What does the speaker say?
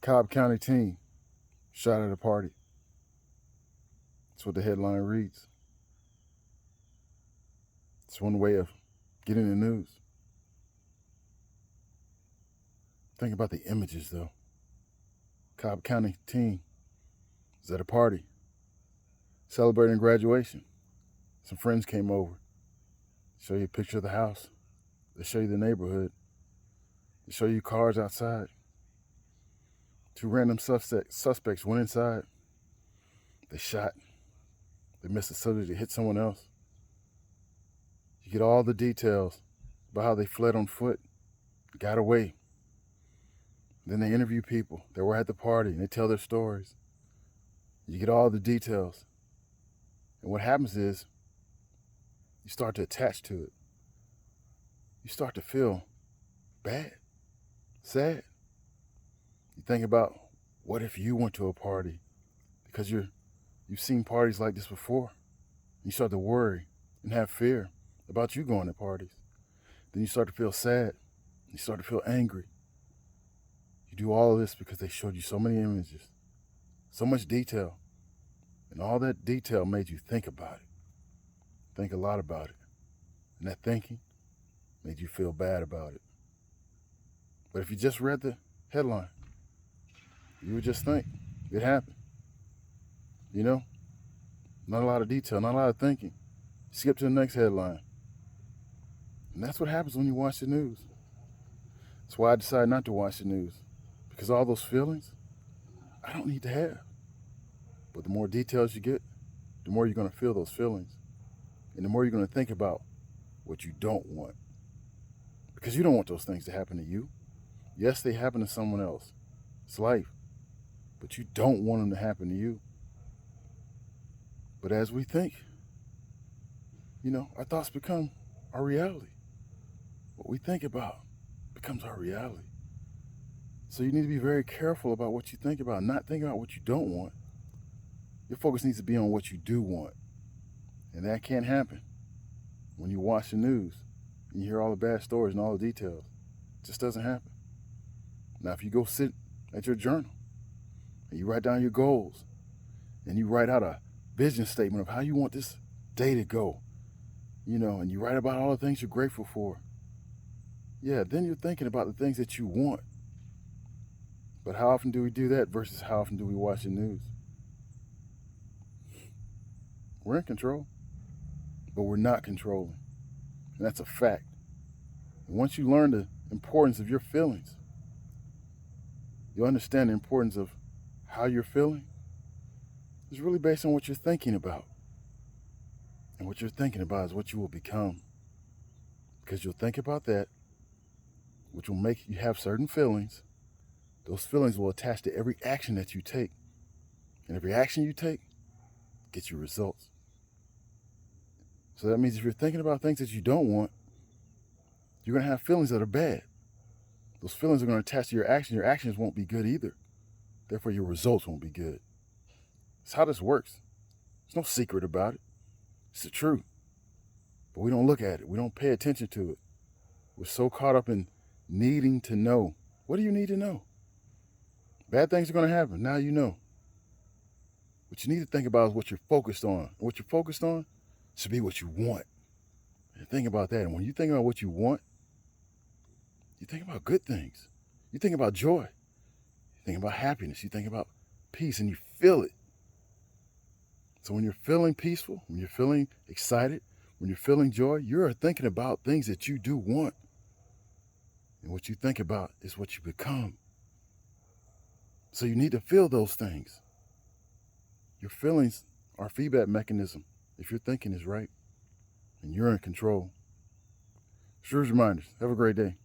Cobb County teen shot at a party. That's what the headline reads. It's one way of getting the news. Think about the images, though. Cobb County teen is at a party celebrating graduation. Some friends came over. Show you a picture of the house. They show you the neighborhood. They show you cars outside. Two random suspects went inside. They shot. They missed the subject. They hit someone else. You get all the details about how they fled on foot, got away. Then they interview people that were at the party and they tell their stories. You get all the details. And what happens is you start to attach to it. You start to feel bad, sad. You think about, what if you went to a party? Because you've seen parties like this before. You start to worry and have fear about you going to parties. Then you start to feel sad. You start to feel angry. You do all of this because they showed you so many images, so much detail. And all that detail made you think about it. Think a lot about it. And that thinking made you feel bad about it. But if you just read the headline, you would just think it happened. You know? Not a lot of detail, not a lot of thinking. Skip to the next headline. And that's what happens when you watch the news. That's why I decided not to watch the news. Because all those feelings, I don't need to have. But the more details you get, the more you're going to feel those feelings. And the more you're going to think about what you don't want. Because you don't want those things to happen to you. Yes, they happen to someone else. It's life. But you don't want them to happen to you. But as we think, our thoughts become our reality. What we think about becomes our reality. So you need to be very careful about what you think about, not think about what you don't want. Your focus needs to be on what you do want. And that can't happen when you watch the news and you hear all the bad stories and all the details. It just doesn't happen. Now, if you go sit at your journal and you write down your goals and you write out a vision statement of how you want this day to go, and you write about all the things you're grateful for, then you're thinking about the things that you want. But how often do we do that versus how often do we watch the news? We're in control, but we're not controlling. And that's a fact. And once you learn the importance of your feelings, you understand the importance of how you're feeling. It's really based on what you're thinking about. And what you're thinking about is what you will become. Because you'll think about that, which will make you have certain feelings. Those feelings will attach to every action that you take. And every action you take gets you results. So that means if you're thinking about things that you don't want, you're going to have feelings that are bad. Those feelings are going to attach to your action. Your actions won't be good either. Therefore, your results won't be good. That's how this works. There's no secret about it. It's the truth. But we don't look at it. We don't pay attention to it. We're so caught up in needing to know. What do you need to know? Bad things are going to happen. Now you know. What you need to think about is what you're focused on. And what you're focused on should be what you want. And think about that. And when you think about what you want, you think about good things. You think about joy. You think about happiness. You think about peace, and you feel it. So when you're feeling peaceful, when you're feeling excited, when you're feeling joy, you're thinking about things that you do want. And what you think about is what you become. So you need to feel those things. Your feelings are a feedback mechanism if your thinking is right and you're in control. Shrew's Reminders. Have a great day.